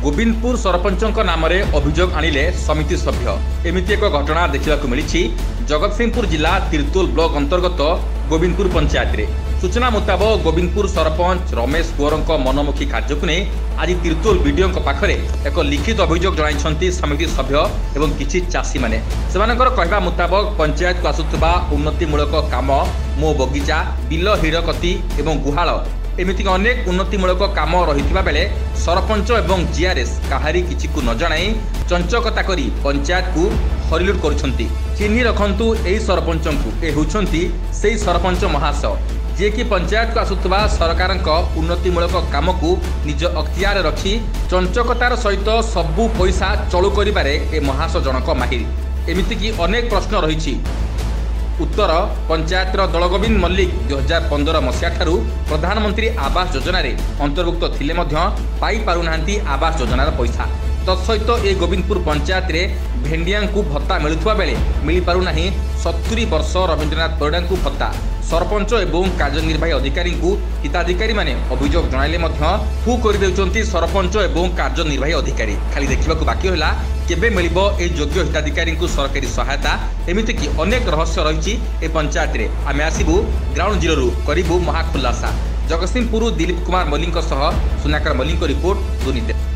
गोविंदपुर सरपंचों नाम अभियोग आनिले समिति सभ्य। एमिति एक घटना देखा मिली जगतसिंहपुर जिला तिर्तोल ब्लॉक अंतर्गत गोविंदपुर पंचायत रे। सूचना मुताबक गोविंदपुर सरपंच रमेश कुंवर मनमुखी कार्य को नहीं आज तिर्तोल बीडीओ पाखरे एक लिखित अभियोग जणाइछंती समिति सभ्य एवं किछि चाषी माने। सेमानकर कहबा मुताबक पंचायत को आसुथबा उन्नतिमूलक काम मो बगीचा बिल हिरकती एवं गुहाल एमितिक अनेक उन्नतिमूलक काम रही बेले सरपंच एवं जीआरएस काहारी किछि को न जणाई चंचकता करी पंचायत को हरिलुट करुछंती। चिन्ही रखंतु एई सरपंच को ए होछंती सेई सरपंच महाशय जे कि पंचायत को आसुथबा सरकारक उन्नतिमूलक काम को निज अख्तियार रखी चंचकतार सहित सबु पैसा चलु करिबारे ए महाशय जनक माहिर। एमितिकी अनेक प्रश्न रही। उत्तर पंचायतर दलगोविंद मल्लिक 2015 मसीहा ठारू प्रधानमंत्री आवास योजना रे अंतर्भुक्त थिले मध्य पाई पारुनांती आवास योजनार पैसा। तत्सहित ए गोविंदपुर पंचायत रे भेंडिया को भत्ता मिलुवा बेले मिल पारु नाही 70 वर्ष रवींद्रनाथ परिडा को भत्ता। सरपंच एवं कार्यनिर्वाही अधिकारी को हिताधिकारी माने अभियोग जणाइले मध्य फू करि देउचंती सरपंच एवं कार्यनिर्वाही अधिकारी। खाली देखिबा बाकी होला केबे मिलिबो ए योग्य हिताधिकारी को सरकारी सहायता। एमिति कि अनेक रहस्य रही ए पंचायत रे। आमे आसीबू ग्राउंड जीरो रु करिबू महाखुलासा। जगतसिंहपुर दिलीप कुमार मल्लिक सुनाकर मल्लिक रिपोर्ट दुर्नीति।